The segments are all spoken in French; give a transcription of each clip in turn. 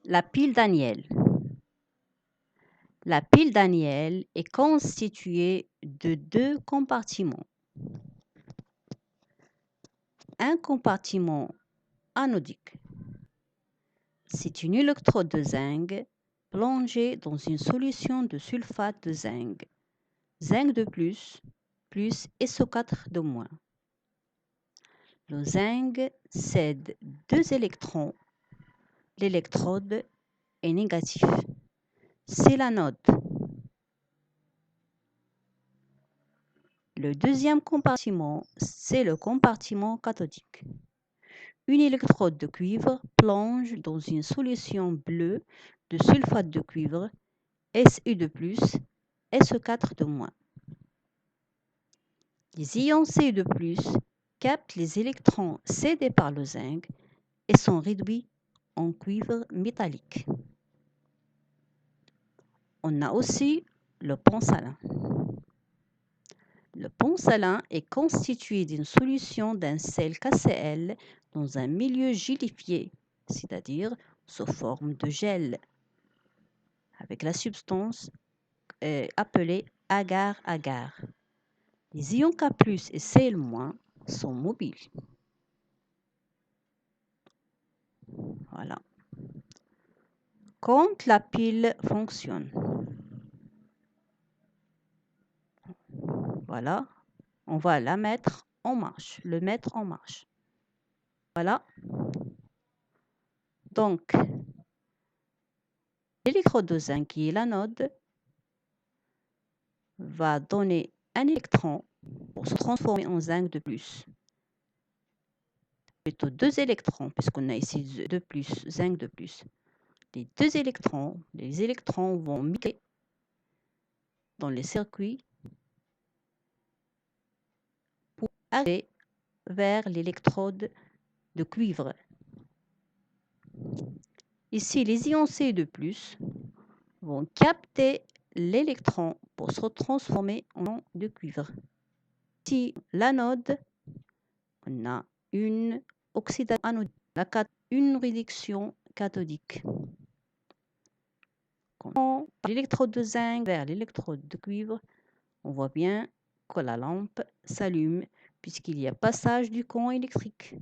La pile Daniel. La pile Daniel est constituée de deux compartiments. Un compartiment anodique. C'est une électrode de zinc plongée dans une solution de sulfate de zinc. Zinc de plus SO4 de moins. Le zinc cède 2 électrons. L'électrode est négative. C'est l'anode. Le deuxième compartiment, c'est le compartiment cathodique. Une électrode de cuivre plonge dans une solution bleue de sulfate de cuivre, Su de plus, SO4 de moins. Les ions Cu de plus captent les électrons cédés par le zinc et sont réduits en cuivre métallique. On a aussi le pont salin. Le pont salin est constitué d'une solution d'un sel KCl dans un milieu gélifié, c'est-à-dire sous forme de gel, avec la substance appelée agar-agar. Les ions K+ et Cl- sont mobiles. Voilà. Quand la pile fonctionne, voilà, on va la mettre en marche, le mettre en marche. Voilà. Donc, l'électrode de zinc qui est l'anode va donner un électron pour se transformer en zinc de plus. Plutôt 2 électrons, puisqu'on a ici 2 plus, zinc de plus. Les électrons vont migrer dans les circuits pour arriver vers l'électrode de cuivre. Ici, les ions Cu de plus vont capter l'électron pour se transformer en ion de cuivre. Ici, l'anode, on a une oxydation anodique, une réduction cathodique. Quand on prend l'électrode de zinc vers l'électrode de cuivre, on voit bien que la lampe s'allume puisqu'il y a passage du courant électrique.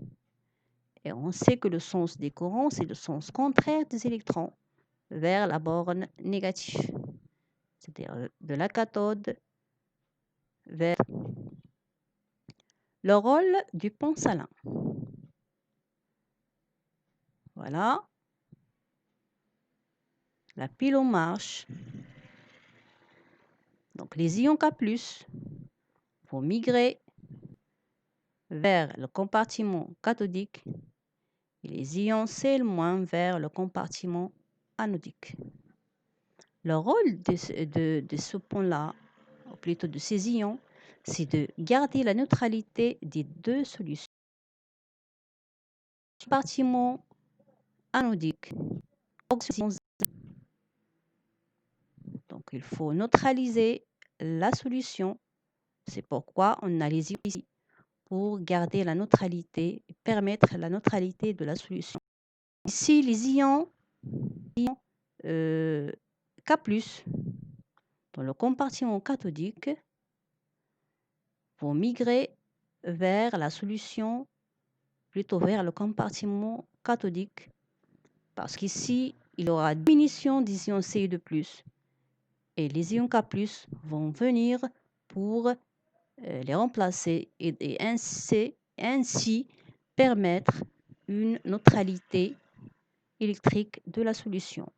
Et on sait que le sens des courants, c'est le sens contraire des électrons vers la borne négative, c'est-à-dire de la cathode vers le rôle du pont salin. Voilà. La pile en marche. Donc les ions K+ vont migrer vers le compartiment cathodique et les ions Cl- vers le compartiment anodique. Le rôle de ce pont-là, ou plutôt de ces ions, c'est de garder la neutralité des deux solutions. Compartiment anodique. Donc il faut neutraliser la solution. C'est pourquoi on a les ions ici pour garder la neutralité, permettre la neutralité de la solution. Ici, les ions K+, dans le compartiment cathodique, vont migrer vers la solution, plutôt vers le compartiment cathodique, parce qu'ici, il y aura diminution des ions Cu de plus, et les ions K+ vont venir pour les remplacer et ainsi permettre une neutralité électrique de la solution.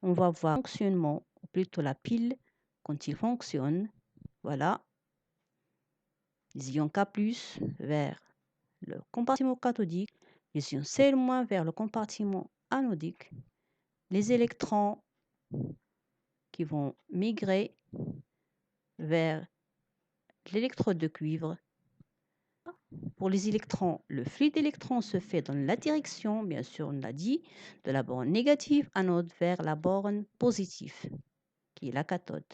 On va voir le fonctionnement, ou plutôt la pile, quand il fonctionne. Voilà. Les ions K+ vers le compartiment cathodique, les ions Cl- vers le compartiment anodique, les électrons qui vont migrer vers l'électrode de cuivre. Pour les électrons, le flux d'électrons se fait dans la direction, bien sûr, on l'a dit, de la borne négative anode vers la borne positive, qui est la cathode.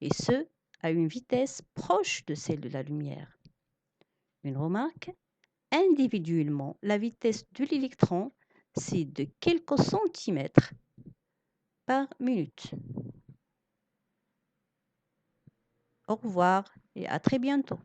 Et ce, à une vitesse proche de celle de la lumière. Une remarque, individuellement, la vitesse de l'électron c'est de quelques centimètres par minute. Au revoir et à très bientôt.